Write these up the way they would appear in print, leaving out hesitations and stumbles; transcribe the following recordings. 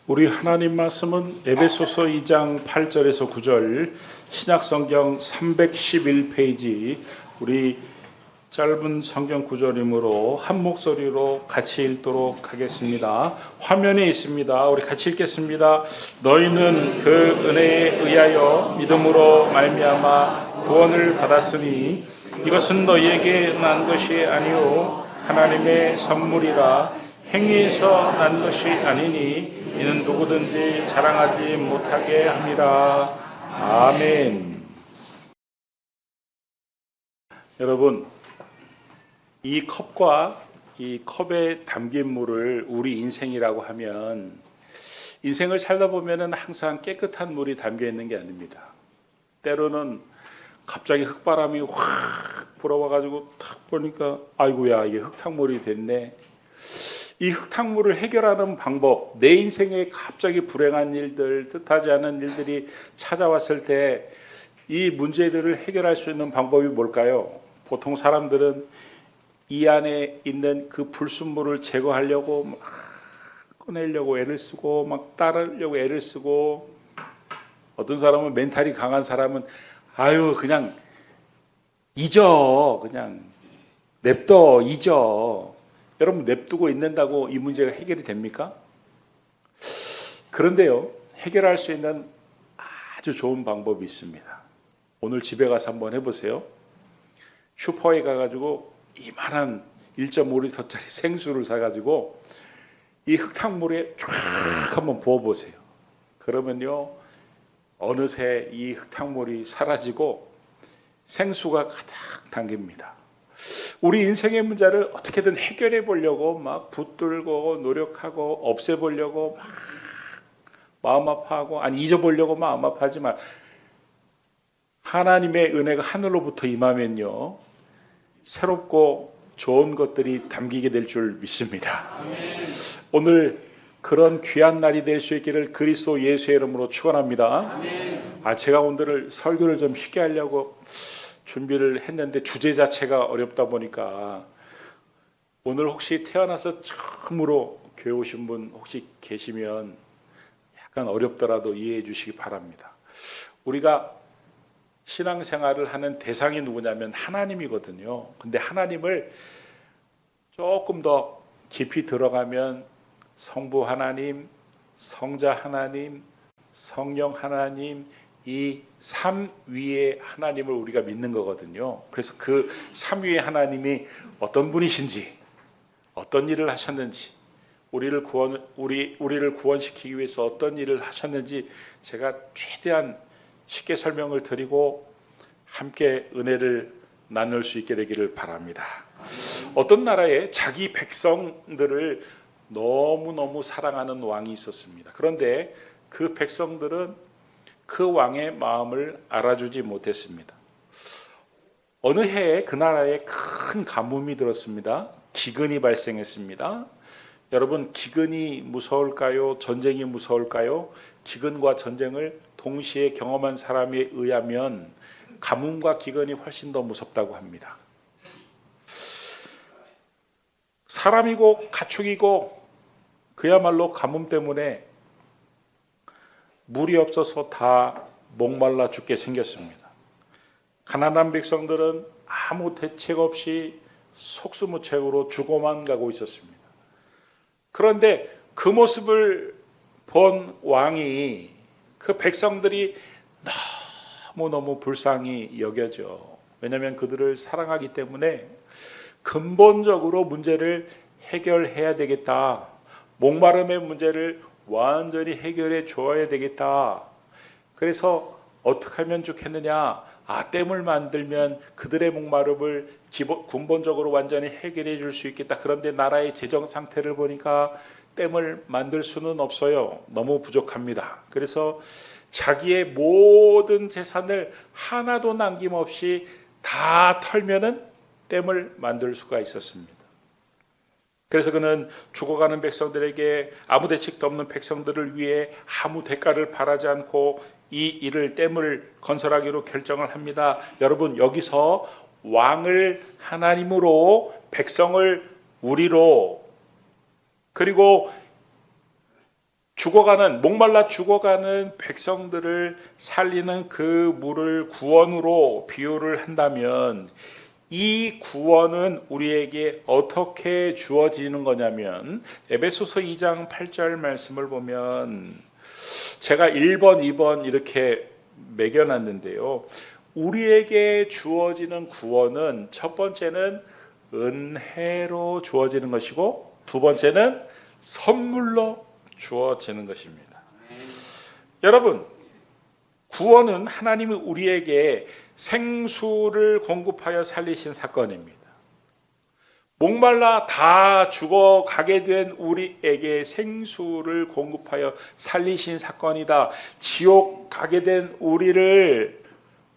우리 하나님 말씀은 에베소서 2장 8절에서 9절, 신약성경 311페이지, 우리 짧은 성경 구절이므로 한 목소리로 같이 읽도록 하겠습니다. 화면에 있습니다. 우리 같이 읽겠습니다. 너희는 그 은혜에 의하여 믿음으로 말미암아 구원을 받았으니 이것은 너희에게 난 것이 아니요 하나님의 선물이라. 행위에서 난 것이 아니니 이는 누구든지 자랑하지 못하게 함이라. 아멘. 여러분, 이 컵과 이 컵에 담긴 물을 우리 인생이라고 하면, 인생을 살다 보면은 항상 깨끗한 물이 담겨 있는 게 아닙니다. 때로는 갑자기 흙바람이 확 불어와가지고 탁 보니까 아이고야, 이게 흙탕물이 됐네. 이 흙탕물을 해결하는 방법, 내 인생에 갑자기 불행한 일들, 뜻하지 않은 일들이 찾아왔을 때 이 문제들을 해결할 수 있는 방법이 뭘까요? 보통 사람들은 이 안에 있는 그 불순물을 제거하려고 막 꺼내려고 애를 쓰고, 막 따르려고 애를 쓰고, 어떤 사람은 멘탈이 강한 사람은 아유 그냥 잊어, 그냥 냅둬, 잊어. 여러분, 냅두고 있는다고 이 문제가 해결이 됩니까? 그런데요, 해결할 수 있는 아주 좋은 방법이 있습니다. 오늘 집에 가서 한번 해보세요. 슈퍼에 가가지고 이만한 1.5리터짜리 생수를 사가지고 이 흙탕물에 쫙 한번 부어보세요. 그러면요, 어느새 이 흙탕물이 사라지고 생수가 가득 담깁니다. 우리 인생의 문제를 어떻게든 해결해 보려고 막 붙들고 노력하고 없애보려고 막 마음 아파하고, 아니 잊어보려고 마음 아파하지만 하나님의 은혜가 하늘로부터 임하면요, 새롭고 좋은 것들이 담기게 될 줄 믿습니다. 아멘. 오늘 그런 귀한 날이 될 수 있기를 그리스도 예수의 이름으로 축원합니다. 제가 오늘 설교를 좀 쉽게 하려고 준비를 했는데 주제 자체가 어렵다 보니까, 오늘 혹시 태어나서 처음으로 교회 오신 분 혹시 계시면 약간 어렵더라도 이해해 주시기 바랍니다. 우리가 신앙생활을 하는 대상이 누구냐면 하나님이거든요. 근데 하나님을 조금 더 깊이 들어가면 성부 하나님, 성자 하나님, 성령 하나님, 이 삼위의 하나님을 우리가 믿는 거거든요. 그래서 그 삼위의 하나님이 어떤 분이신지, 어떤 일을 하셨는지, 우리를 구원시키기 위해서 어떤 일을 하셨는지 제가 최대한 쉽게 설명을 드리고 함께 은혜를 나눌 수 있게 되기를 바랍니다. 어떤 나라에 자기 백성들을 너무너무 사랑하는 왕이 있었습니다. 그런데 그 백성들은 그 왕의 마음을 알아주지 못했습니다. 어느 해에 그 나라에 큰 가뭄이 들었습니다. 기근이 발생했습니다. 여러분, 기근이 무서울까요? 전쟁이 무서울까요? 기근과 전쟁을 동시에 경험한 사람에 의하면 가뭄과 기근이 훨씬 더 무섭다고 합니다. 사람이고 가축이고 그야말로 가뭄 때문에 물이 없어서 다 목말라 죽게 생겼습니다. 가난한 백성들은 아무 대책 없이 속수무책으로 죽어만 가고 있었습니다. 그런데 그 모습을 본 왕이 그 백성들이 너무너무 불쌍히 여겨져. 왜냐하면 그들을 사랑하기 때문에 근본적으로 문제를 해결해야 되겠다. 목마름의 문제를 완전히 해결해 줘야 되겠다. 그래서 어떻게 하면 좋겠느냐? 댐을 만들면 그들의 목마름을 근본적으로 완전히 해결해 줄 수 있겠다. 그런데 나라의 재정 상태를 보니까 댐을 만들 수는 없어요. 너무 부족합니다. 그래서 자기의 모든 재산을 하나도 남김없이 다 털면은 댐을 만들 수가 있었습니다. 그래서 그는 죽어가는 백성들에게, 아무 대책도 없는 백성들을 위해 아무 대가를 바라지 않고 이 일을, 댐을 건설하기로 결정을 합니다. 여러분, 여기서 왕을 하나님으로, 백성을 우리로, 그리고 목말라 죽어가는 백성들을 살리는 그 물을 구원으로 비유를 한다면, 이 구원은 우리에게 어떻게 주어지는 거냐면, 에베소서 2장 8절 말씀을 보면 제가 1번, 2번 이렇게 매겨놨는데요. 우리에게 주어지는 구원은 첫 번째는 은혜로 주어지는 것이고, 두 번째는 선물로 주어지는 것입니다. 여러분, 구원은 하나님이 우리에게 생수를 공급하여 살리신 사건입니다. 목말라 다 죽어가게 된 우리에게 생수를 공급하여 살리신 사건이다. 지옥 가게 된 우리를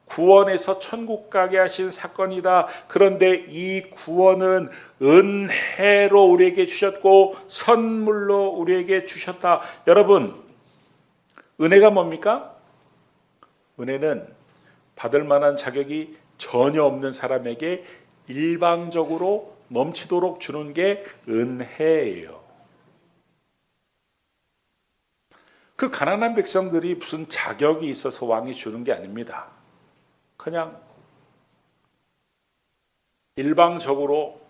구원해서 천국 가게 하신 사건이다. 그런데 이 구원은 은혜로 우리에게 주셨고 선물로 우리에게 주셨다. 여러분, 은혜가 뭡니까? 은혜는 받을 만한 자격이 전혀 없는 사람에게 일방적으로 넘치도록 주는 게 은혜예요. 그 가난한 백성들이 무슨 자격이 있어서 왕이 주는 게 아닙니다. 그냥 일방적으로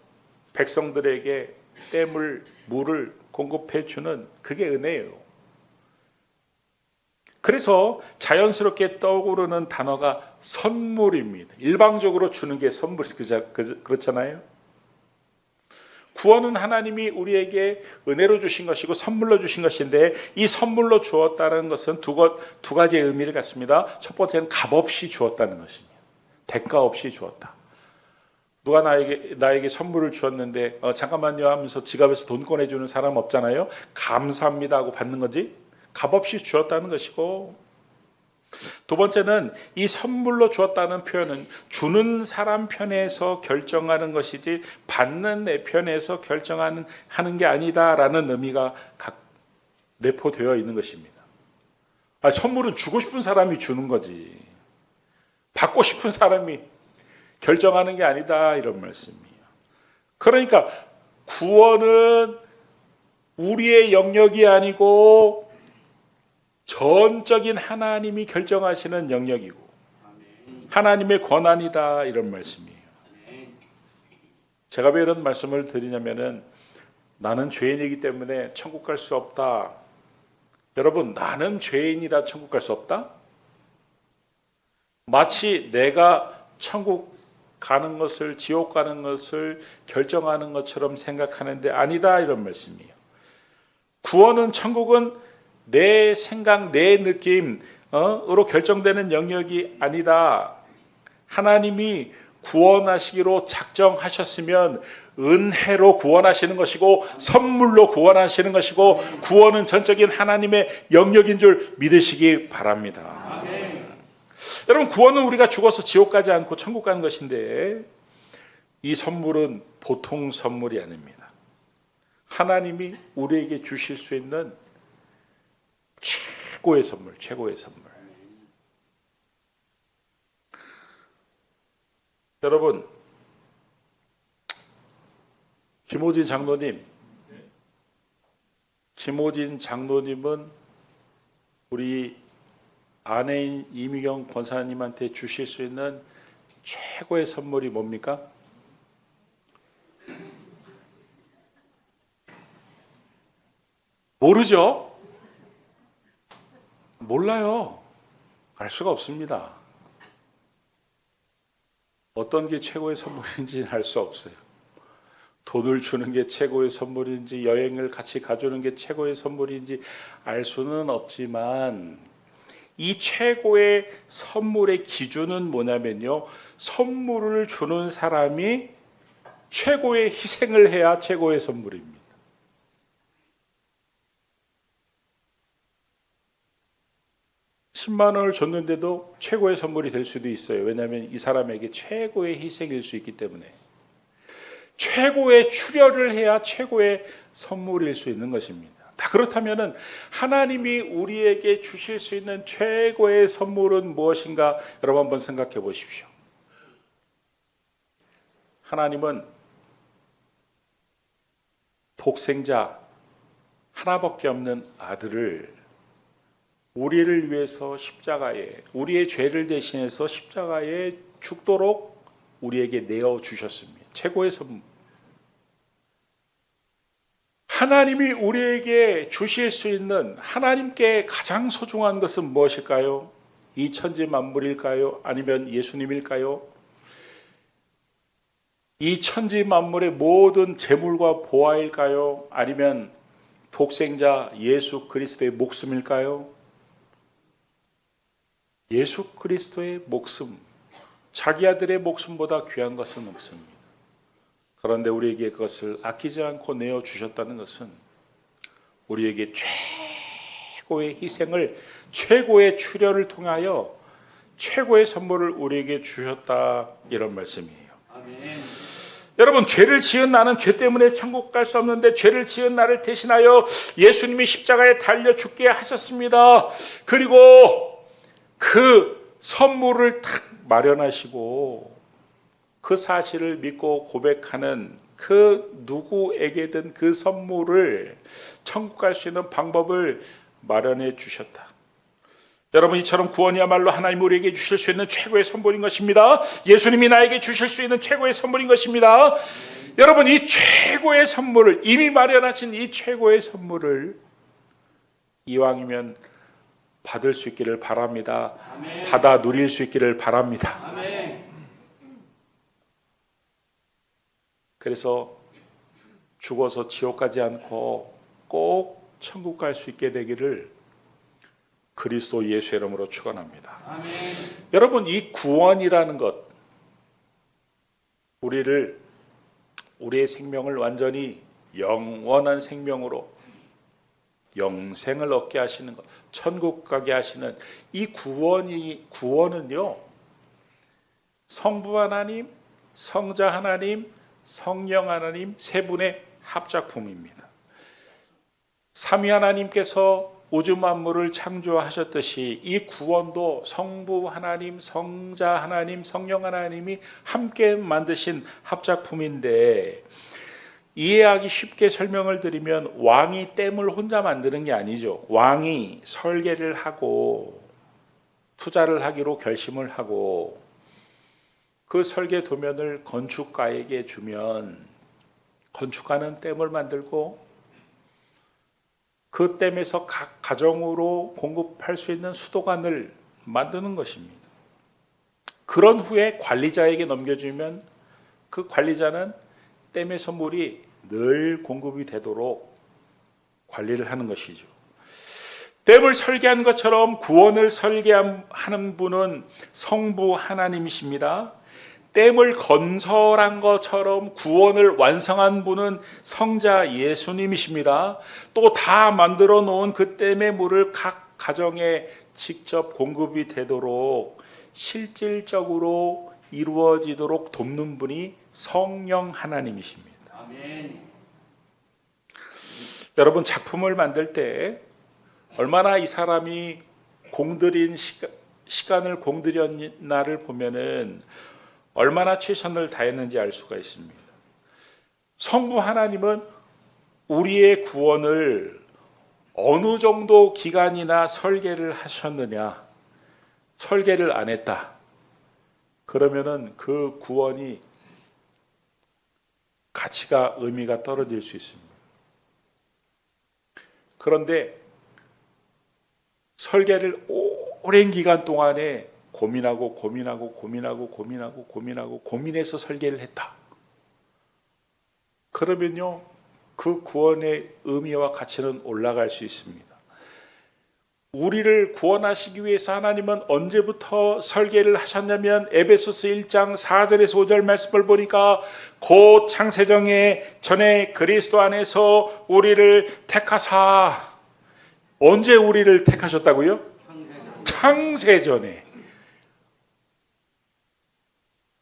백성들에게 물을 공급해 주는 그게 은혜예요. 그래서 자연스럽게 떠오르는 단어가 선물입니다. 일방적으로 주는 게 선물, 그렇잖아요. 구원은 하나님이 우리에게 은혜로 주신 것이고 선물로 주신 것인데, 이 선물로 주었다는 것은 두 가지의 의미를 갖습니다. 첫 번째는 값없이 주었다는 것입니다. 대가 없이 주었다. 누가 나에게 선물을 주었는데 잠깐만요 하면서 지갑에서 돈 꺼내주는 사람 없잖아요. 감사합니다 하고 받는 거지, 값없이 주었다는 것이고, 두 번째는 이 선물로 주었다는 표현은 주는 사람 편에서 결정하는 것이지 받는 내 편에서 결정하는 게 아니다라는 의미가 내포되어 있는 것입니다. 선물은 주고 싶은 사람이 주는 거지, 받고 싶은 사람이 결정하는 게 아니다, 이런 말씀이에요. 그러니까 구원은 우리의 영역이 아니고 전적인 하나님이 결정하시는 영역이고 하나님의 권한이다, 이런 말씀이에요. 제가 왜 이런 말씀을 드리냐면은, 나는 죄인이기 때문에 천국 갈 수 없다. 여러분, 나는 죄인이라 천국 갈 수 없다? 마치 내가 천국 가는 것을, 지옥 가는 것을 결정하는 것처럼 생각하는데 아니다, 이런 말씀이에요. 구원은, 천국은 내 생각, 내 느낌으로 결정되는 영역이 아니다. 하나님이 구원하시기로 작정하셨으면 은혜로 구원하시는 것이고 선물로 구원하시는 것이고, 구원은 전적인 하나님의 영역인 줄 믿으시기 바랍니다. 여러분, 구원은 우리가 죽어서 지옥 가지 않고 천국 가는 것인데, 이 선물은 보통 선물이 아닙니다. 하나님이 우리에게 주실 수 있는 최고의 선물, 최고의 선물. 여러분, 김호진 장로님은 우리 아내인 이미경 권사님한테 주실 수 있는 최고의 선물이 뭡니까? 모르죠? 몰라요. 알 수가 없습니다. 어떤 게 최고의 선물인지는 알 수 없어요. 돈을 주는 게 최고의 선물인지, 여행을 같이 가주는 게 최고의 선물인지 알 수는 없지만, 이 최고의 선물의 기준은 뭐냐면요, 선물을 주는 사람이 최고의 희생을 해야 최고의 선물입니다. 10만 원을 줬는데도 최고의 선물이 될 수도 있어요. 왜냐하면 이 사람에게 최고의 희생일 수 있기 때문에. 최고의 출혈을 해야 최고의 선물일 수 있는 것입니다. 다 그렇다면 하나님이 우리에게 주실 수 있는 최고의 선물은 무엇인가? 여러분 한번 생각해 보십시오. 하나님은 독생자 하나밖에 없는 아들을 우리를 위해서 십자가에, 우리의 죄를 대신해서 십자가에 죽도록 우리에게 내어주셨습니다. 최고의 선물. 하나님이 우리에게 주실 수 있는, 하나님께 가장 소중한 것은 무엇일까요? 이 천지 만물일까요? 아니면 예수님일까요? 이 천지 만물의 모든 재물과 보화일까요? 아니면 독생자 예수 그리스도의 목숨일까요? 예수 그리스도의 목숨, 자기 아들의 목숨보다 귀한 것은 없습니다. 그런데 우리에게 그것을 아끼지 않고 내어주셨다는 것은 우리에게 최고의 희생을, 최고의 출혈을 통하여 최고의 선물을 우리에게 주셨다, 이런 말씀이에요. 아멘. 여러분, 죄를 지은 나는 죄 때문에 천국 갈 수 없는데 죄를 지은 나를 대신하여 예수님이 십자가에 달려 죽게 하셨습니다. 그리고 그 선물을 딱 마련하시고 그 사실을 믿고 고백하는 그 누구에게든 그 선물을, 천국 갈 수 있는 방법을 마련해 주셨다. 여러분, 이처럼 구원이야말로 하나님 우리에게 주실 수 있는 최고의 선물인 것입니다. 예수님이 나에게 주실 수 있는 최고의 선물인 것입니다. 여러분, 이 최고의 선물을, 이미 마련하신 이 최고의 선물을 이왕이면 받을 수 있기를 바랍니다. 아멘. 받아 누릴 수 있기를 바랍니다. 아멘. 그래서 죽어서 지옥 가지 않고 꼭 천국 갈 수 있게 되기를 그리스도 예수의 이름으로 축원합니다. 아멘. 여러분, 이 구원이라는 것, 우리의 생명을 완전히 영원한 생명으로 영생을 얻게 하시는 것, 천국 가게 하시는 이 구원은요, 성부 하나님, 성자 하나님, 성령 하나님 세 분의 합작품입니다. 삼위 하나님께서 우주 만물을 창조하셨듯이 이 구원도 성부 하나님, 성자 하나님, 성령 하나님이 함께 만드신 합작품인데, 이해하기 쉽게 설명을 드리면 왕이 댐을 혼자 만드는 게 아니죠. 왕이 설계를 하고 투자를 하기로 결심을 하고 그 설계 도면을 건축가에게 주면 건축가는 댐을 만들고 그 댐에서 각 가정으로 공급할 수 있는 수도관을 만드는 것입니다. 그런 후에 관리자에게 넘겨주면 그 관리자는 댐에서 물이 늘 공급이 되도록 관리를 하는 것이죠. 댐을 설계한 것처럼 구원을 설계하는 분은 성부 하나님이십니다. 댐을 건설한 것처럼 구원을 완성한 분은 성자 예수님이십니다. 또 다 만들어 놓은 그 댐의 물을 각 가정에 직접 공급이 되도록 실질적으로 이루어지도록 돕는 분이 성령 하나님이십니다. 아멘. 여러분, 작품을 만들 때 얼마나 이 사람이 공들인 시간을 공들였나를 보면은 얼마나 최선을 다했는지 알 수가 있습니다. 성부 하나님은 우리의 구원을 어느 정도 기간이나 설계를 하셨느냐, 설계를 안 했다, 그러면은 그 구원이 가치가, 의미가 떨어질 수 있습니다. 그런데 설계를 오랜 기간 동안에 고민해서 설계를 했다. 그러면요, 그 구원의 의미와 가치는 올라갈 수 있습니다. 우리를 구원하시기 위해서 하나님은 언제부터 설계를 하셨냐면 에베소서 1장 4절에서 5절 말씀을 보니까 곧 창세전에 전에 그리스도 안에서 우리를 택하사. 언제 우리를 택하셨다고요? 창세전에.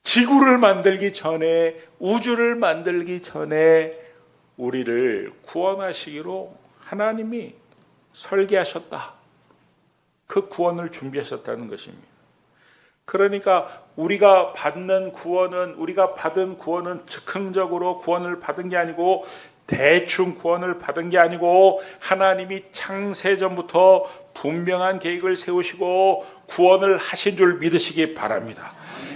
지구를 만들기 전에, 우주를 만들기 전에 우리를 구원하시기로 하나님이 설계하셨다. 그 구원을 준비하셨다는 것입니다. 그러니까 우리가 받은 구원은 즉흥적으로 구원을 받은 게 아니고 대충 구원을 받은 게 아니고 하나님이 창세전부터 분명한 계획을 세우시고 구원을 하신 줄 믿으시기 바랍니다.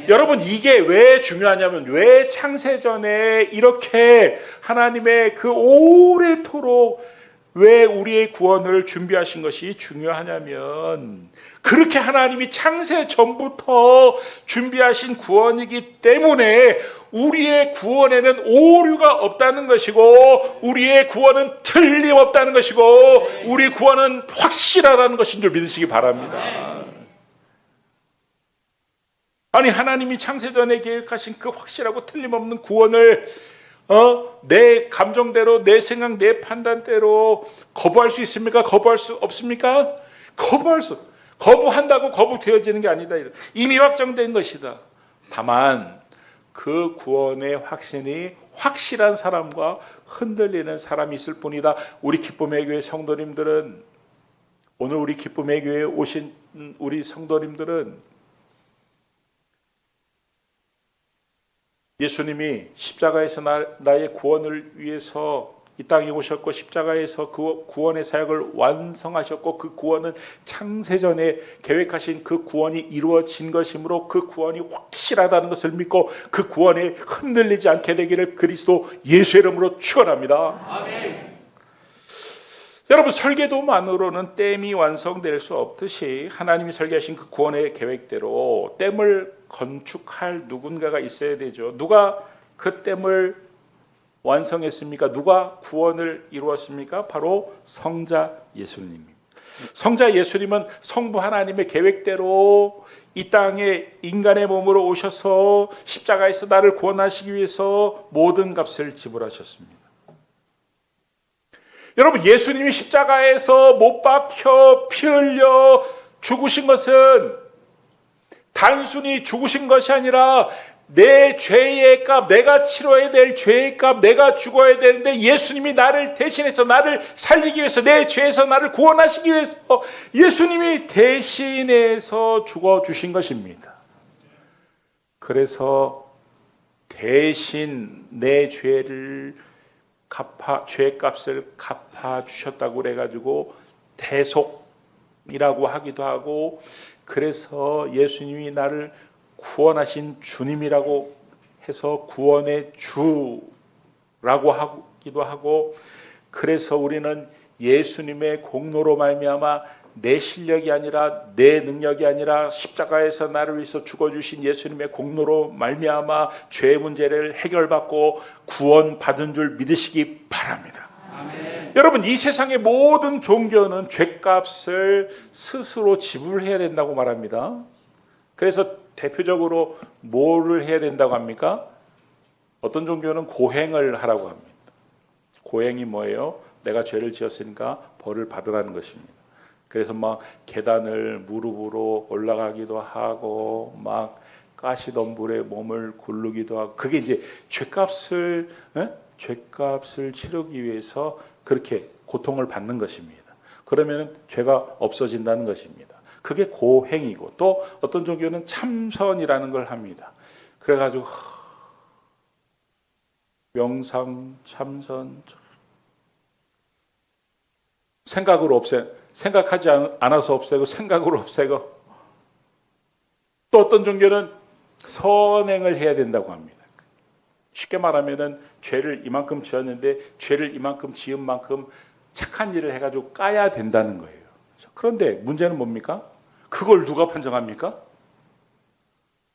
여러분, 이게 왜 중요하냐면, 왜 창세전에 이렇게 하나님의 그 오래도록 왜 우리의 구원을 준비하신 것이 중요하냐면, 그렇게 하나님이 창세전부터 준비하신 구원이기 때문에 우리의 구원에는 오류가 없다는 것이고, 우리의 구원은 틀림없다는 것이고, 우리 구원은 확실하다는 것인 줄 믿으시기 바랍니다. 아니, 하나님이 창세전에 계획하신 그 확실하고 틀림없는 구원을 내 감정대로, 내 생각, 내 판단대로 거부할 수 있습니까? 거부할 수 없습니까? 거부한다고 거부되어지는 게 아니다. 이미 확정된 것이다. 다만 그 구원의 확신이 확실한 사람과 흔들리는 사람이 있을 뿐이다. 우리 기쁨의 교회 성도님들은, 오늘 우리 기쁨의 교회에 오신 우리 성도님들은 예수님이 십자가에서 나의 구원을 위해서 이 땅에 오셨고, 십자가에서 그 구원의 사역을 완성하셨고, 그 구원은 창세전에 계획하신 그 구원이 이루어진 것이므로 그 구원이 확실하다는 것을 믿고 그 구원에 흔들리지 않게 되기를 그리스도 예수의 이름으로 축원합니다. 아멘. 여러분, 설계도만으로는 댐이 완성될 수 없듯이 하나님이 설계하신 그 구원의 계획대로 댐을 건축할 누군가가 있어야 되죠. 누가 그 댐을 완성했습니까? 누가 구원을 이루었습니까? 바로 성자 예수님입니다. 성자 예수님은 성부 하나님의 계획대로 이 땅에 인간의 몸으로 오셔서 십자가에서 나를 구원하시기 위해서 모든 값을 지불하셨습니다. 여러분, 예수님이 십자가에서 못 박혀 피 흘려 죽으신 것은 단순히 죽으신 것이 아니라 내 죄의 값, 내가 치러야 될 죄의 값, 내가 죽어야 되는데 예수님이 나를 대신해서 나를 살리기 위해서, 내 죄에서 나를 구원하시기 위해서 예수님이 대신해서 죽어주신 것입니다. 그래서 대신 내 죄를 죄값을 갚아주셨다고 그래가지고 대속이라고 하기도 하고, 그래서 예수님이 나를 구원하신 주님이라고 해서 구원의 주라고 하기도 하고, 그래서 우리는 예수님의 공로로 말미암아 내 실력이 아니라, 내 능력이 아니라 십자가에서 나를 위해서 죽어주신 예수님의 공로로 말미암아 죄의 문제를 해결받고 구원받은 줄 믿으시기 바랍니다. 아멘. 여러분, 이 세상의 모든 종교는 죄값을 스스로 지불해야 된다고 말합니다. 그래서 대표적으로 뭐를 해야 된다고 합니까? 어떤 종교는 고행을 하라고 합니다. 고행이 뭐예요? 내가 죄를 지었으니까 벌을 받으라는 것입니다. 그래서 막 계단을 무릎으로 올라가기도 하고, 막 가시덤불에 몸을 굴르기도 하고, 그게 이제 죄값을 치르기 위해서 그렇게 고통을 받는 것입니다. 그러면 죄가 없어진다는 것입니다. 그게 고행이고, 또 어떤 종교는 참선이라는 걸 합니다. 그래가지고 명상, 참선, 생각하지 않아서 없애고 생각으로 없애고, 또 어떤 종교는 선행을 해야 된다고 합니다. 쉽게 말하면은 죄를 이만큼 지었는데 죄를 이만큼 지은 만큼 착한 일을 해가지고 까야 된다는 거예요. 그런데 문제는 뭡니까? 그걸 누가 판정합니까?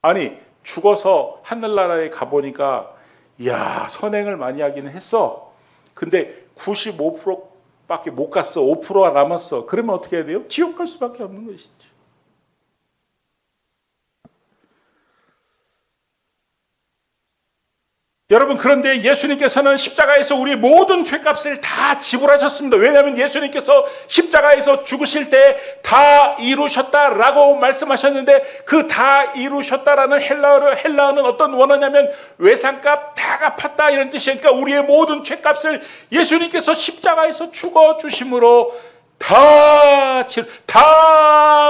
아니, 죽어서 하늘나라에 가보니까 이야, 선행을 많이 하기는 했어. 근데 95%밖에 못 갔어. 5%가 남았어. 그러면 어떻게 해야 돼요? 지옥 갈 수밖에 없는 것이죠. 여러분, 그런데 예수님께서는 십자가에서 우리 모든 죄값을 다 지불하셨습니다. 왜냐하면 예수님께서 십자가에서 죽으실 때 다 이루셨다라고 말씀하셨는데, 그 다 이루셨다라는 헬라어는 어떤 원어냐면 외상값 다 갚았다 이런 뜻이니까 우리의 모든 죄값을 예수님께서 십자가에서 죽어주심으로 다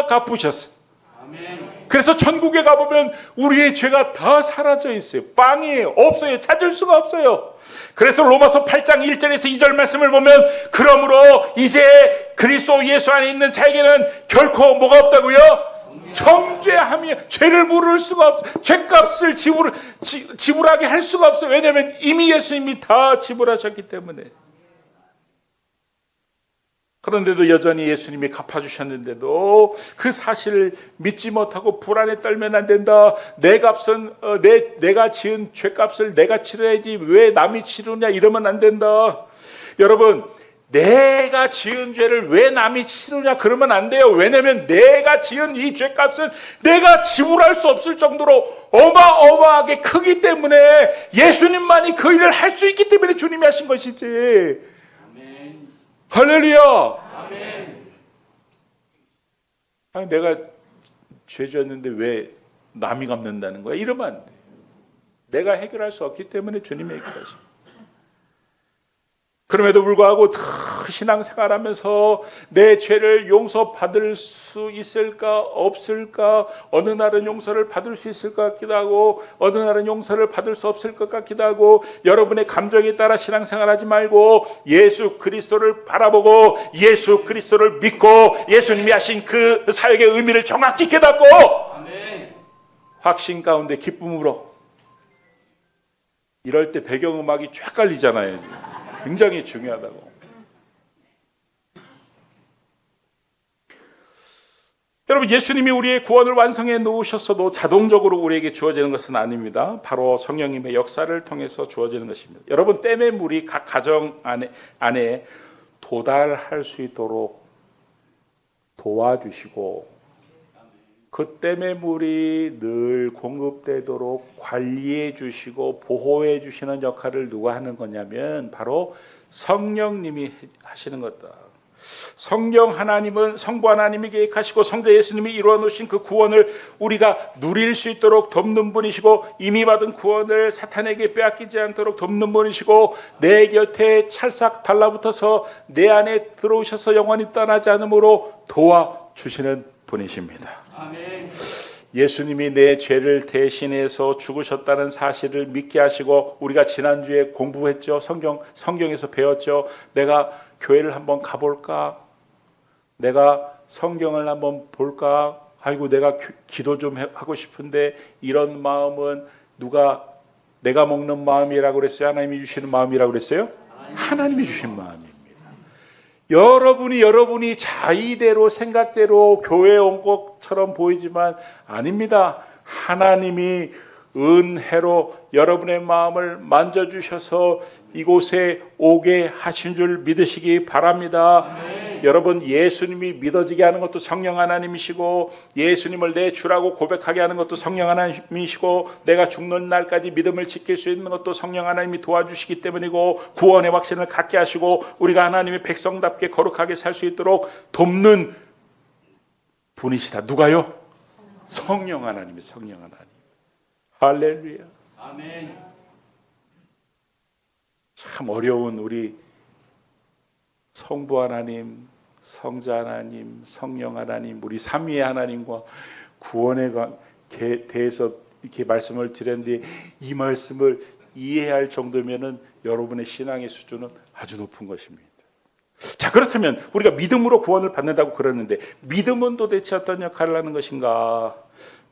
갚으셨어요. 아멘. 그래서 천국에 가보면 우리의 죄가 다 사라져 있어요. 빵이에요. 없어요. 찾을 수가 없어요. 그래서 로마서 8장 1절에서 2절 말씀을 보면 그러므로 이제 그리스도 예수 안에 있는 자에게는 결코 뭐가 없다고요? 정죄함이 죄를 물을 수가 없어요. 죄값을 지불하게 할 수가 없어요. 왜냐하면 이미 예수님이 다 지불하셨기 때문에. 그런데도 여전히 예수님이 갚아주셨는데도 그 사실을 믿지 못하고 불안에 떨면 안 된다. 내 값은 내가 지은 죄값을 내가 치러야지 왜 남이 치르냐 이러면 안 된다. 여러분, 내가 지은 죄를 왜 남이 치르냐 그러면 안 돼요. 왜냐하면 내가 지은 이 죄값은 내가 지불할 수 없을 정도로 어마어마하게 크기 때문에 예수님만이 그 일을 할 수 있기 때문에 주님이 하신 것이지. 할렐루야. 아멘. 아니, 내가 죄 지었는데 왜 남이 갚는다는 거야? 이러면 안 돼. 내가 해결할 수 없기 때문에 주님이 해결하십니다. 그럼에도 불구하고 신앙생활하면서 내 죄를 용서받을 수 있을까 없을까, 어느 날은 용서를 받을 수 있을 것 같기도 하고 어느 날은 용서를 받을 수 없을 것 같기도 하고, 여러분의 감정에 따라 신앙생활하지 말고 예수 그리스도를 바라보고 예수 그리스도를 믿고 예수님이 하신 그 사역의 의미를 정확히 깨닫고 아멘. 확신 가운데 기쁨으로. 이럴 때 배경음악이 쫙 깔리잖아요. 굉장히 중요하다고. 여러분, 예수님이 우리의 구원을 완성해 놓으셨어도 자동적으로 우리에게 주어지는 것은 아닙니다. 바로 성령님의 역사를 통해서 주어지는 것입니다. 여러분, 댐의 물이 각 가정 안에 도달할 수 있도록 도와주시고 그 댐의 물이 늘 공급되도록 관리해 주시고 보호해 주시는 역할을 누가 하는 거냐면 바로 성령님이 하시는 것다. 성령 하나님은 성부 하나님이 계획하시고 성자 예수님이 이루어 놓으신 그 구원을 우리가 누릴 수 있도록 돕는 분이시고, 이미 받은 구원을 사탄에게 빼앗기지 않도록 돕는 분이시고, 내 곁에 찰싹 달라붙어서 내 안에 들어오셔서 영원히 떠나지 않으므로 도와주시는 분이십니다. 아멘. 예수님이 내 죄를 대신해서 죽으셨다는 사실을 믿게 하시고, 우리가 지난주에 공부했죠. 성경에서 배웠죠. 내가 교회를 한번 가볼까? 내가 성경을 한번 볼까? 아이고, 내가 기도 좀 하고 싶은데 이런 마음은 내가 먹는 마음이라고 그랬어요? 하나님이 주시는 마음이라고 그랬어요? 하나님이 주신 마음입니다. 여러분이 자의대로 생각대로 교회에 온 것처럼 보이지만 아닙니다. 하나님이 은혜로 여러분의 마음을 만져주셔서 이곳에 오게 하신 줄 믿으시기 바랍니다. 여러분, 예수님이 믿어지게 하는 것도 성령 하나님이시고, 예수님을 내 주라고 고백하게 하는 것도 성령 하나님이시고, 내가 죽는 날까지 믿음을 지킬 수 있는 것도 성령 하나님이 도와주시기 때문이고, 구원의 확신을 갖게 하시고 우리가 하나님의 백성답게 거룩하게 살 수 있도록 돕는 분이시다. 누가요? 성령 하나님이. 성령 하나님. 할렐루야. 아멘. 참 어려운 우리 성부 하나님, 성자 하나님, 성령 하나님, 우리 삼위의 하나님과 구원에 대해서 이렇게 말씀을 드렸는데, 이 말씀을 이해할 정도면은 여러분의 신앙의 수준은 아주 높은 것입니다. 자, 그렇다면 우리가 믿음으로 구원을 받는다고 그러는데, 믿음은 도대체 어떤 역할을 하는 것인가?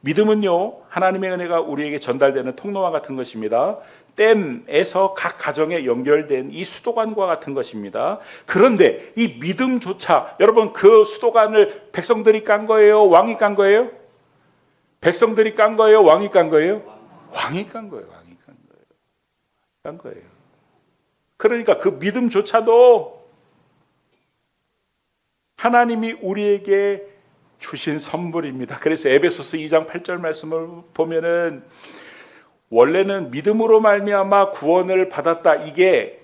믿음은요, 하나님의 은혜가 우리에게 전달되는 통로와 같은 것입니다. 댐에서 각 가정에 연결된 이 수도관과 같은 것입니다. 그런데 이 믿음조차, 여러분, 그 수도관을 백성들이 깐 거예요? 왕이 깐 거예요? 백성들이 깐 거예요? 왕이 깐 거예요? 왕이 깐 거예요. 왕이 깐 거예요. 그러니까 그 믿음조차도 하나님이 우리에게 주신 선물입니다. 그래서 에베소서 2장 8절 말씀을 보면은, 원래는 믿음으로 말미암아 구원을 받았다. 이게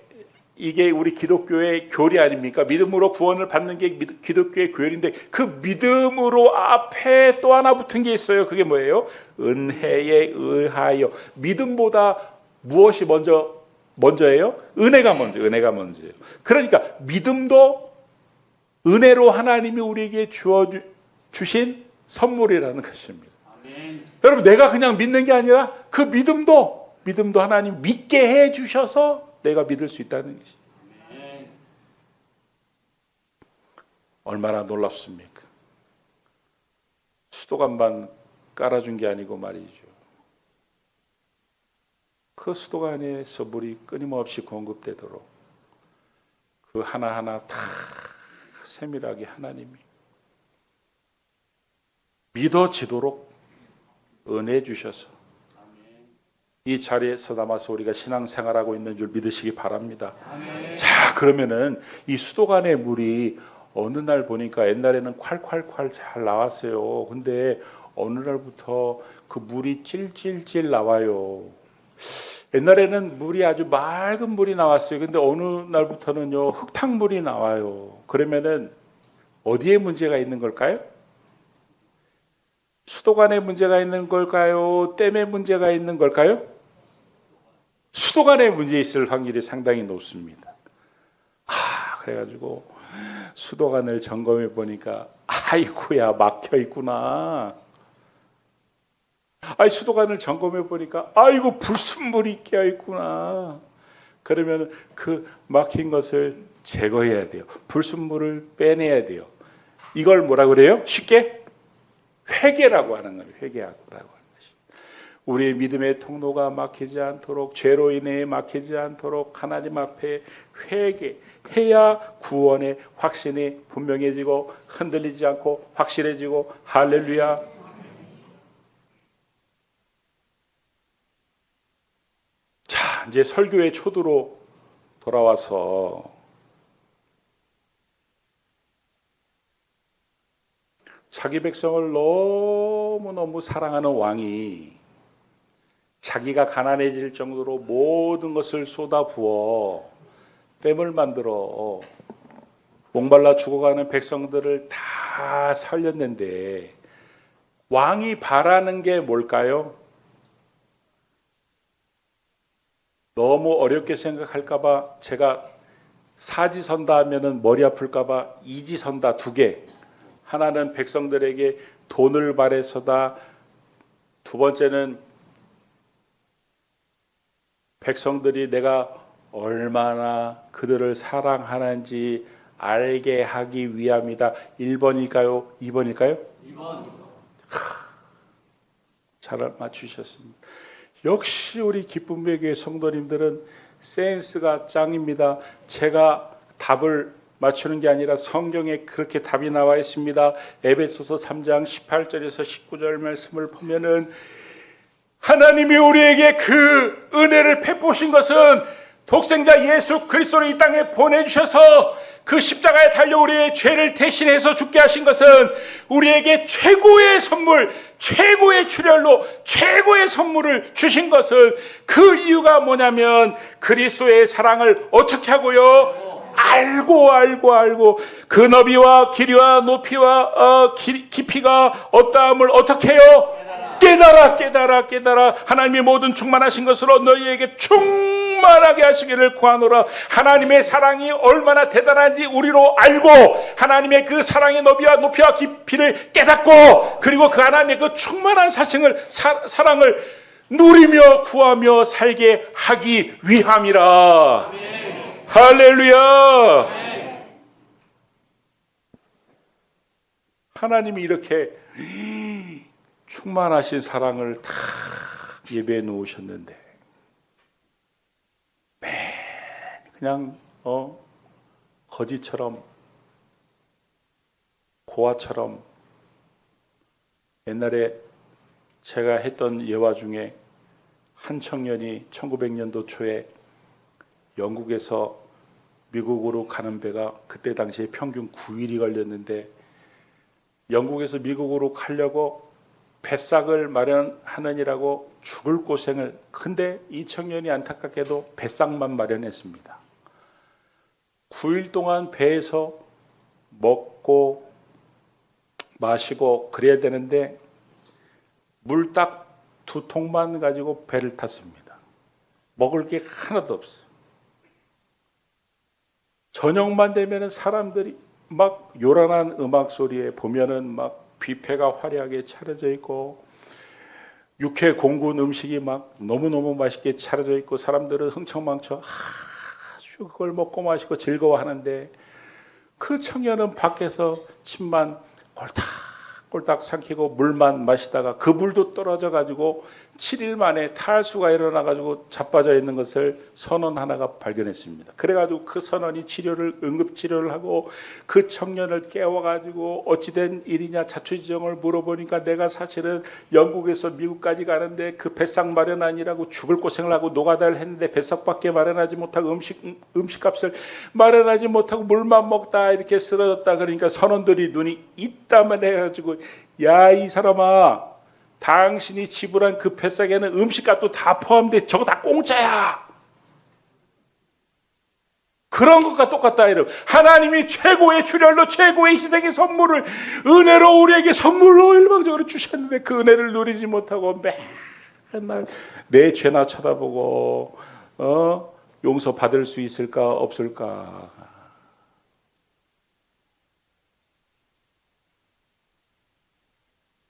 우리 기독교의 교리 아닙니까? 믿음으로 구원을 받는 게 기독교의 교리인데, 그 믿음으로 앞에 또 하나 붙은 게 있어요. 그게 뭐예요? 은혜에 의하여. 믿음보다 무엇이 먼저예요? 은혜가 먼저예요. 그러니까 믿음도 은혜로 하나님이 우리에게 주신 선물이라는 것입니다. 여러분, 내가 그냥 믿는 게 아니라 그 믿음도 하나님 믿게 해 주셔서 내가 믿을 수 있다는 것이 얼마나 놀랍습니까? 수도관만 깔아준 게 아니고 말이죠. 그 수도관에서 물이 끊임없이 공급되도록 그 하나하나 다 세밀하게 하나님이 믿어지도록 은혜 주셔서 이 자리에서 남아서 우리가 신앙생활하고 있는 줄 믿으시기 바랍니다. 자, 그러면은 이 수도관의 물이 어느 날 보니까 옛날에는 콸콸콸 잘 나왔어요. 근데 어느 날부터 그 물이 찔찔찔 나와요. 옛날에는 물이 아주 맑은 물이 나왔어요. 근데 어느 날부터는요, 흙탕물이 나와요. 그러면은 어디에 문제가 있는 걸까요? 수도관에 문제가 있는 걸까요? 댐에 문제가 있는 걸까요? 수도관에 문제 있을 확률이 상당히 높습니다. 그래가지고 수도관을 점검해 보니까 아이고야, 막혀 있구나. 수도관을 점검해 보니까 아이고, 불순물이 끼어 있구나. 그러면 그 막힌 것을 제거해야 돼요. 불순물을 빼내야 돼요. 이걸 뭐라 그래요? 쉽게 회개라고 하는 거예요. 회개라고 하는 것이. 우리의 믿음의 통로가 막히지 않도록, 죄로 인해 막히지 않도록 하나님 앞에 회개해야 구원의 확신이 분명해지고 흔들리지 않고 확실해지고, 할렐루야. 자, 이제 설교의 초두로 돌아와서 자기 백성을 너무너무 사랑하는 왕이 자기가 가난해질 정도로 모든 것을 쏟아부어 댐을 만들어 목말라 죽어가는 백성들을 다 살렸는데, 왕이 바라는 게 뭘까요? 너무 어렵게 생각할까봐 제가 사지선다 하면은 머리 아플까봐 이지선다 두 개. 하나는 백성들에게 돈을 바래서다. 두 번째는 백성들이 내가 얼마나 그들을 사랑하는지 알게 하기 위함이다. 1번일까요? 2번일까요? 2번. 잘 맞추셨습니다. 역시 우리 기쁨의 교회 성도님들은 센스가 짱입니다. 제가 답을 맞추는 게 아니라 성경에 그렇게 답이 나와 있습니다. 에베소서 3장 18절에서 19절 말씀을 보면은 하나님이 우리에게 그 은혜를 베푸신 것은 독생자 예수 그리스도를 이 땅에 보내주셔서 그 십자가에 달려 우리의 죄를 대신해서 죽게 하신 것은 우리에게 최고의 선물, 최고의 출혈로 최고의 선물을 주신 것은, 그 이유가 뭐냐면 그리스도의 사랑을 어떻게 하고요? 알고 그 너비와 길이와 높이와 깊이가 어떠함을 어떻게 해요? 깨달아 하나님의 모든 충만하신 것으로 너희에게 충만하게 하시기를 구하노라. 하나님의 사랑이 얼마나 대단한지 우리로 알고, 하나님의 그 사랑의 너비와 높이와 깊이를 깨닫고, 그리고 그 하나님의 그 충만한 사랑을 누리며 구하며 살게 하기 위함이라. 아멘. 할렐루야. 아멘. 하나님이 이렇게 충만하신 사랑을 다 예배해 놓으셨는데 그냥 거지처럼 고아처럼, 옛날에 제가 했던 예화 중에 한 청년이 1900년도 초에 영국에서 미국으로 가는 배가 그때 당시에 평균 9일이 걸렸는데, 영국에서 미국으로 가려고 뱃삭을 마련하느니라고 죽을 고생을, 근데 이 청년이 안타깝게도 뱃삭만 마련했습니다. 9일 동안 배에서 먹고 마시고 그래야 되는데 물 딱 2통만 가지고 배를 탔습니다. 먹을 게 하나도 없어요. 저녁만 되면 사람들이 막 요란한 음악 소리에 보면은 막 뷔페가 화려하게 차려져 있고, 육회 공군 음식이 막 너무너무 맛있게 차려져 있고 사람들은 흥청망청 아주 그걸 먹고 마시고 즐거워하는데 그 청년은 밖에서 침만 꼴딱꼴딱 삼키고 물만 마시다가 그 물도 떨어져 가지고 7일 만에 탈수가 일어나 가지고 자빠져 있는 것을 선원 하나가 발견했습니다. 그래 가지고 그 선원이 응급 치료를 하고 그 청년을 깨워 가지고 어찌된 일이냐 자초지종을 물어보니까 내가 사실은 영국에서 미국까지 가는데 그 배상 마련하느라고 죽을 고생을 하고 노가다를 했는데 배상밖에 마련하지 못하고 음식값을 마련하지 못하고 물만 먹다 이렇게 쓰러졌다. 그러니까 선원들이 눈이 있다만 해가지고 야, 이 사람아, 당신이 지불한 그 배상에는 음식값도 다 포함돼. 저거 다 공짜야. 그런 것과 똑같다. 이러면 하나님이 최고의 출혈로 최고의 희생의 선물을 은혜로 우리에게 선물로 일방적으로 주셨는데 그 은혜를 누리지 못하고 맨날 내 죄나 쳐다보고 용서 받을 수 있을까 없을까.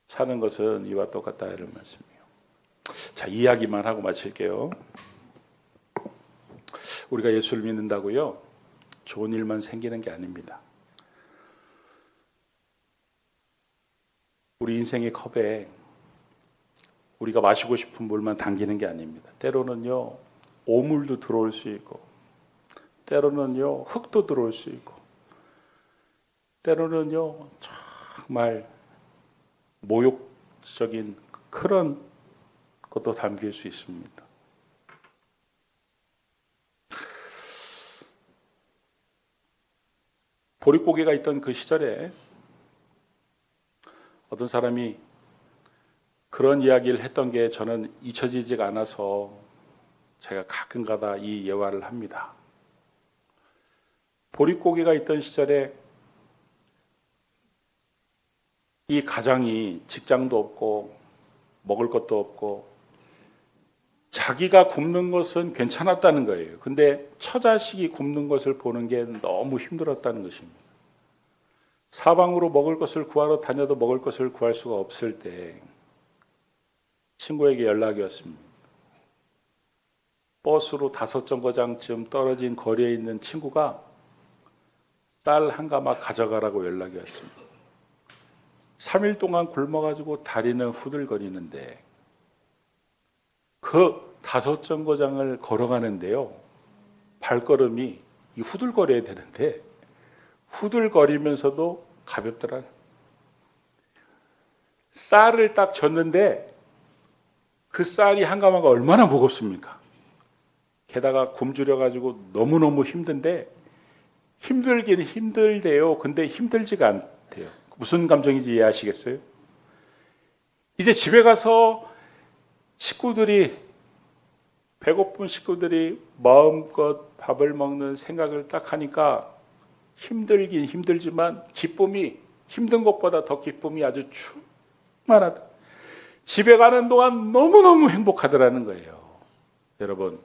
사는 것은 이와 똑같다 이런 말씀이에요. 자, 이야기만 하고 마칠게요. 우리가 예수를 믿는다고요, 좋은 일만 생기는 게 아닙니다. 우리 인생의 컵에 우리가 마시고 싶은 물만 담기는 게 아닙니다. 때로는요, 오물도 들어올 수 있고, 때로는요, 흙도 들어올 수 있고, 때로는요, 정말 모욕적인 그런 것도 담길 수 있습니다. 보릿고개가 있던 그 시절에 어떤 사람이 그런 이야기를 했던 게 저는 잊혀지지가 않아서 제가 가끔가다 이 예화를 합니다. 보릿고개가 있던 시절에 이 가장이 직장도 없고 먹을 것도 없고 자기가 굶는 것은 괜찮았다는 거예요. 근데 처자식이 굶는 것을 보는 게 너무 힘들었다는 것입니다. 사방으로 먹을 것을 구하러 다녀도 먹을 것을 구할 수가 없을 때 친구에게 연락이 왔습니다. 버스로 5정거장쯤 떨어진 거리에 있는 친구가 쌀 한 가마 가져가라고 연락이 왔습니다. 3일 동안 굶어가지고 다리는 후들거리는데 그 5정거장을 걸어가는데요, 발걸음이 후들거려야 되는데 후들거리면서도 가볍더라. 쌀을 딱 젓는데 그 쌀이 한 가마가 얼마나 무겁습니까? 게다가 굶주려가지고 너무너무 힘든데 힘들긴 힘들대요. 근데 힘들지가 않대요. 무슨 감정인지 이해하시겠어요? 이제 집에 가서 식구들이, 배고픈 식구들이 마음껏 밥을 먹는 생각을 딱 하니까 힘들긴 힘들지만 기쁨이, 힘든 것보다 더 기쁨이 아주 충만하다. 집에 가는 동안 너무너무 행복하더라는 거예요. 여러분,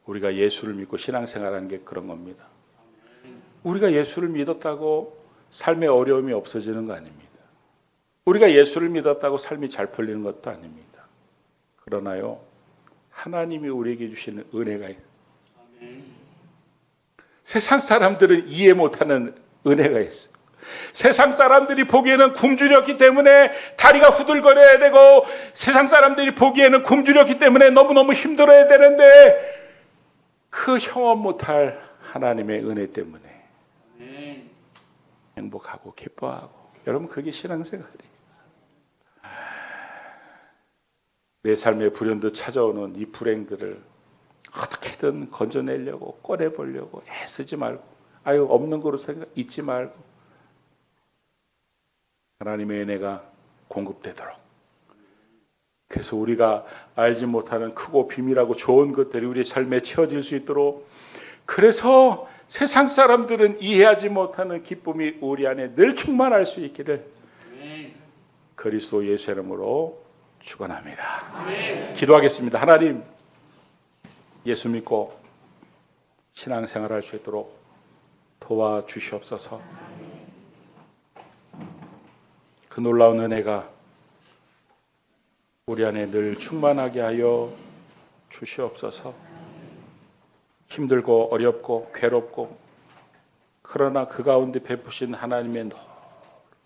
우리가 예수를 믿고 신앙생활하는 게 그런 겁니다. 우리가 예수를 믿었다고 삶의 어려움이 없어지는 거 아닙니다. 우리가 예수를 믿었다고 삶이 잘 풀리는 것도 아닙니다. 그러나요, 하나님이 우리에게 주시는 은혜가 있어요. 세상 사람들은 이해 못하는 은혜가 있어요. 세상 사람들이 보기에는 굶주렸기 때문에 다리가 후들거려야 되고, 세상 사람들이 보기에는 굶주렸기 때문에 너무너무 힘들어야 되는데, 그 형언 못할 하나님의 은혜 때문에 행복하고 기뻐하고. 여러분, 그게 신앙생활이에요. 내 삶에 불현듯 찾아오는 이 불행들을 어떻게든 건져내려고 꺼내보려고 애쓰지 말고, 아유 없는 거로 생각 잊지 말고 하나님의 은혜가 공급되도록, 그래서 우리가 알지 못하는 크고 비밀하고 좋은 것들이 우리 삶에 채워질 수 있도록, 그래서 세상 사람들은 이해하지 못하는 기쁨이 우리 안에 늘 충만할 수 있기를 그리스도 예수 이름으로 축원합니다. 기도하겠습니다. 하나님, 예수 믿고 신앙생활할 수 있도록 도와주시옵소서. 그 놀라운 은혜가 우리 안에 늘 충만하게 하여 주시옵소서. 힘들고 어렵고 괴롭고 그러나 그 가운데 베푸신 하나님의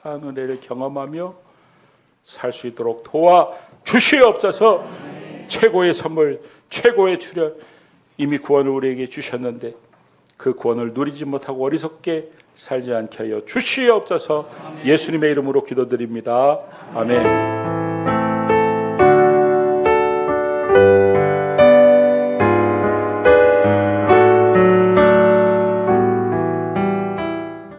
놀라운 은혜를 경험하며 살 수 있도록 도와 주시옵소서. 최고의 선물, 최고의 출현, 이미 구원을 우리에게 주셨는데 그 구원을 누리지 못하고 어리석게 살지 않게 하여 주시옵소서. 예수님의 이름으로 기도드립니다. 아멘.